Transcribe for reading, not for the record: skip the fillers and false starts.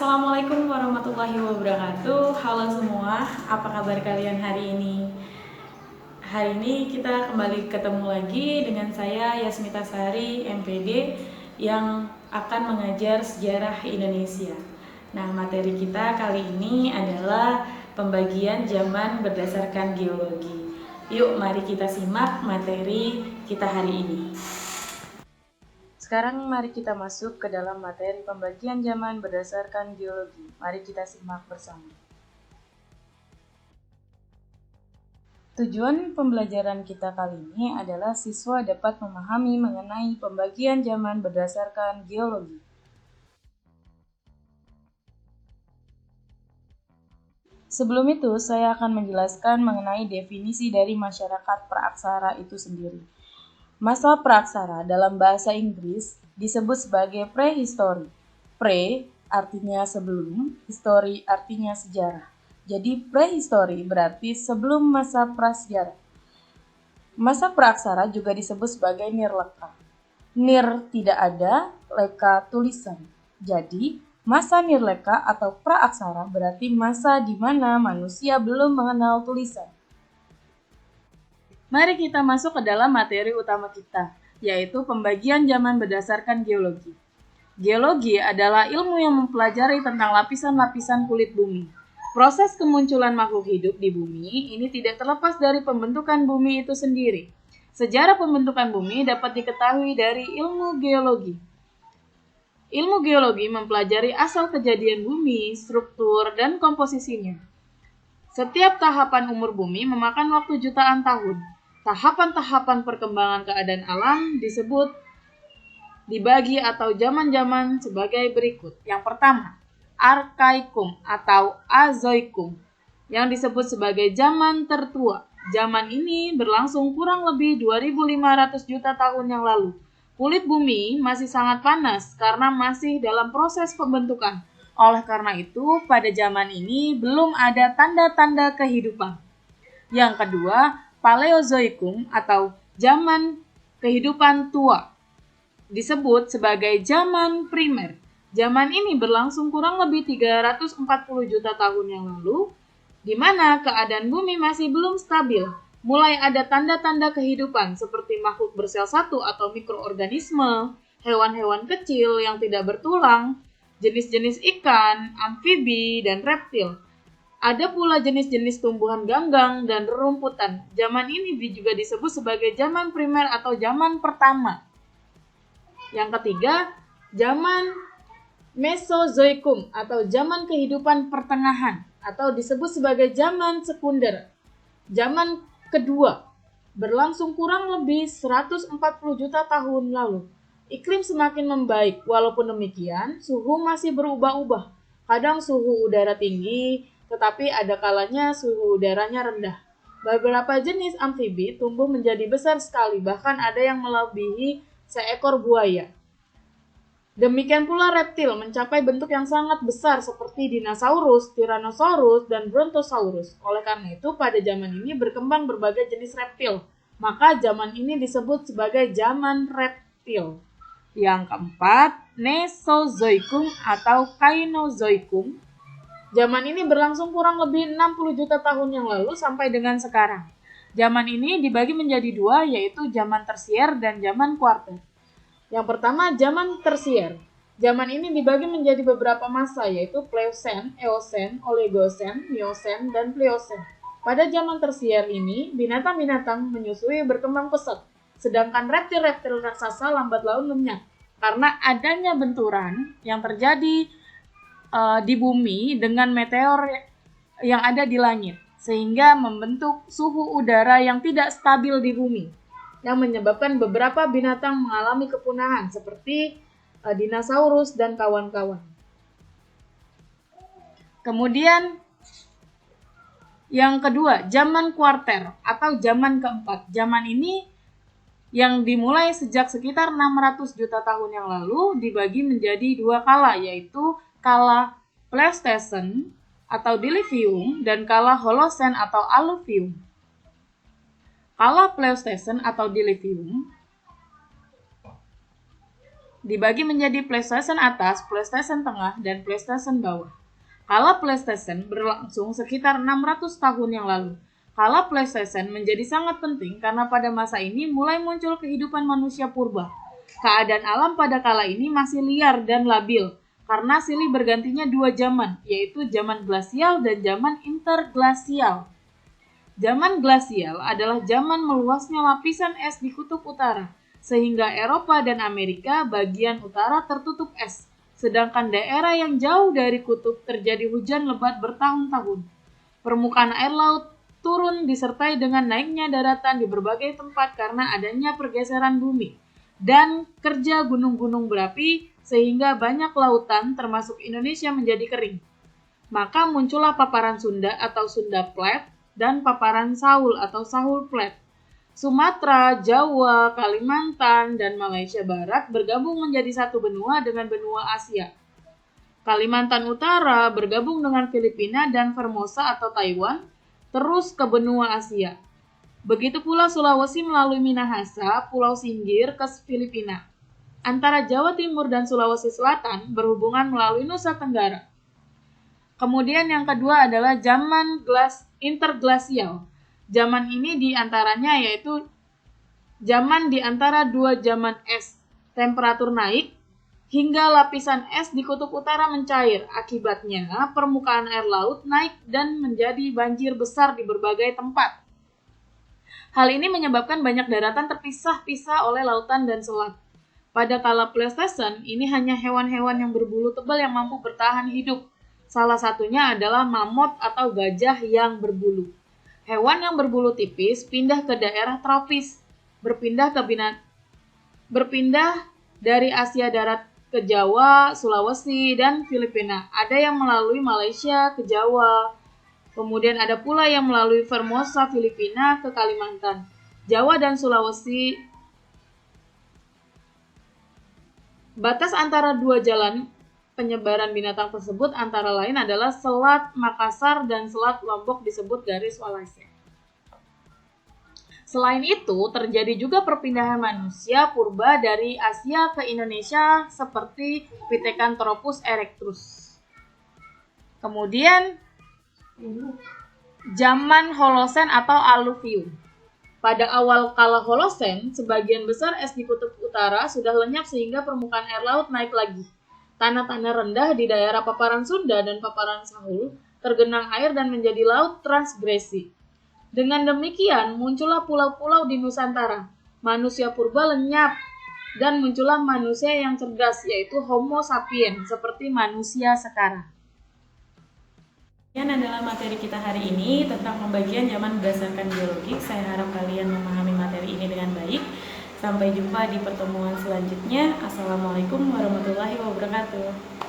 Assalamualaikum warahmatullahi wabarakatuh. Halo semua, apa kabar kalian hari ini? Hari ini kita kembali ketemu lagi dengan saya Yasmita Sari, MPD, yang akan mengajar sejarah Indonesia. Nah, materi kita kali ini adalah pembagian zaman berdasarkan geologi. Yuk, mari kita simak materi kita hari ini. Sekarang mari kita masuk ke dalam materi pembagian zaman berdasarkan geologi. Mari kita simak bersama. Tujuan pembelajaran kita kali ini adalah siswa dapat memahami mengenai pembagian zaman berdasarkan geologi. Sebelum itu, saya akan menjelaskan mengenai definisi dari masyarakat praaksara itu sendiri. Masa praaksara dalam bahasa Inggris disebut sebagai prehistory. Pre artinya sebelum, history artinya sejarah. Jadi prehistory berarti sebelum masa prasejarah. Masa praaksara juga disebut sebagai nirleka. Nir tidak ada, leka tulisan. Jadi masa nirleka atau praaksara berarti masa di mana manusia belum mengenal tulisan. Mari kita masuk ke dalam materi utama kita, yaitu pembagian zaman berdasarkan geologi. Geologi adalah ilmu yang mempelajari tentang lapisan-lapisan kulit bumi. Proses kemunculan makhluk hidup di bumi ini tidak terlepas dari pembentukan bumi itu sendiri. Sejarah pembentukan bumi dapat diketahui dari ilmu geologi. Ilmu geologi mempelajari asal kejadian bumi, struktur, dan komposisinya. Setiap tahapan umur bumi memakan waktu jutaan tahun. Tahapan-tahapan perkembangan keadaan alam dibagi atau zaman-zaman sebagai berikut. Yang pertama, Arkaikum atau Azoikum, yang disebut sebagai zaman tertua. Zaman ini berlangsung kurang lebih 2.500 juta tahun yang lalu. Kulit bumi masih sangat panas karena masih dalam proses pembentukan. Oleh karena itu, pada zaman ini belum ada tanda-tanda kehidupan. Yang kedua, Paleozoikum atau zaman kehidupan tua, disebut sebagai zaman primer. Zaman ini berlangsung kurang lebih 340 juta tahun yang lalu, di mana keadaan bumi masih belum stabil. Mulai ada tanda-tanda kehidupan seperti makhluk bersel satu atau mikroorganisme, hewan-hewan kecil yang tidak bertulang, jenis-jenis ikan, amfibi, dan reptil. Ada pula jenis-jenis tumbuhan ganggang dan rerumputan. Zaman ini juga disebut sebagai zaman primer atau zaman pertama. Yang ketiga, zaman Mesozoikum atau zaman kehidupan pertengahan atau disebut sebagai zaman sekunder. Zaman kedua berlangsung kurang lebih 140 juta tahun lalu. Iklim semakin membaik, walaupun demikian suhu masih berubah-ubah. Kadang suhu udara tinggi, tetapi ada kalanya suhu udaranya rendah. Beberapa jenis amfibi tumbuh menjadi besar sekali, bahkan ada yang melebihi seekor buaya. Demikian pula reptil mencapai bentuk yang sangat besar seperti dinosaurus, tyrannosaurus, dan brontosaurus. Oleh karena itu, pada zaman ini berkembang berbagai jenis reptil. Maka zaman ini disebut sebagai zaman reptil. Yang keempat, Mesozoikum atau Kainozoikum. Zaman ini berlangsung kurang lebih 60 juta tahun yang lalu sampai dengan sekarang. Zaman ini dibagi menjadi dua, yaitu zaman tersier dan zaman kuarter. Yang pertama, zaman tersier. Zaman ini dibagi menjadi beberapa masa, yaitu Pleosen, Eosen, Oligosen, Miosen, dan Pliocen. Pada zaman tersier ini, binatang-binatang menyusui berkembang pesat, sedangkan reptil-reptil raksasa lambat laun lenyap karena adanya benturan yang terjadi di bumi dengan meteor yang ada di langit, sehingga membentuk suhu udara yang tidak stabil di bumi, yang menyebabkan beberapa binatang mengalami kepunahan seperti dinosaurus dan kawan-kawan. Kemudian yang kedua, zaman kuarter atau zaman keempat. Zaman ini yang dimulai sejak sekitar 600 juta tahun yang lalu dibagi menjadi dua kala, yaitu kala Pleistocene atau Diluvium dan kala Holosen atau Alluvium. Kala Pleistocene atau Diluvium dibagi menjadi Pleistocene atas, Pleistocene tengah, dan Pleistocene bawah. Kala Pleistocene berlangsung sekitar 600 tahun yang lalu. Kala Pleistocene menjadi sangat penting karena pada masa ini mulai muncul kehidupan manusia purba. Keadaan alam pada kala ini masih liar dan labil, karena silih bergantinya dua zaman, yaitu zaman glasial dan zaman interglasial. Zaman glasial adalah zaman meluasnya lapisan es di kutub utara, sehingga Eropa dan Amerika bagian utara tertutup es, sedangkan daerah yang jauh dari kutub terjadi hujan lebat bertahun-tahun. Permukaan air laut turun disertai dengan naiknya daratan di berbagai tempat karena adanya pergeseran bumi dan kerja gunung-gunung berapi, sehingga banyak lautan termasuk Indonesia menjadi kering. Maka muncullah paparan Sunda atau Sunda Plate dan paparan Saul atau Saul Plate. Sumatera, Jawa, Kalimantan, dan Malaysia Barat bergabung menjadi satu benua dengan benua Asia. Kalimantan Utara bergabung dengan Filipina dan Formosa atau Taiwan, terus ke benua Asia. Begitu pula Sulawesi melalui Minahasa, Pulau Singgir ke Filipina. Antara Jawa Timur dan Sulawesi Selatan berhubungan melalui Nusa Tenggara. Kemudian yang kedua adalah zaman interglasial. Zaman ini diantaranya yaitu zaman di antara dua zaman es. Temperatur naik hingga lapisan es di kutub utara mencair. Akibatnya permukaan air laut naik dan menjadi banjir besar di berbagai tempat. Hal ini menyebabkan banyak daratan terpisah-pisah oleh lautan dan selat. Pada kala Pleistocene, ini hanya hewan-hewan yang berbulu tebal yang mampu bertahan hidup. Salah satunya adalah mamut atau gajah yang berbulu. Hewan yang berbulu tipis pindah ke daerah tropis, berpindah dari Asia darat ke Jawa, Sulawesi, dan Filipina. Ada yang melalui Malaysia ke Jawa. Kemudian ada pula yang melalui Formosa, Filipina ke Kalimantan. Jawa dan Sulawesi. Batas antara dua jalan penyebaran binatang tersebut antara lain adalah Selat Makassar dan Selat Lombok disebut garis Wallacea. Selain itu, terjadi juga perpindahan manusia purba dari Asia ke Indonesia seperti Pithecanthropus erectus. Kemudian, zaman Holosen atau Aluvium. Pada awal kala Holosen, sebagian besar es di kutub utara sudah lenyap sehingga permukaan air laut naik lagi. Tanah-tanah rendah di daerah paparan Sunda dan paparan Sahul tergenang air dan menjadi laut transgresi. Dengan demikian, muncullah pulau-pulau di Nusantara. Manusia purba lenyap dan muncullah manusia yang cerdas, yaitu Homo sapiens, seperti manusia sekarang. Ini adalah materi kita hari ini tentang pembagian zaman berdasarkan geologi. Saya harap kalian memahami materi ini dengan baik. Sampai jumpa di pertemuan selanjutnya. Assalamualaikum warahmatullahi wabarakatuh.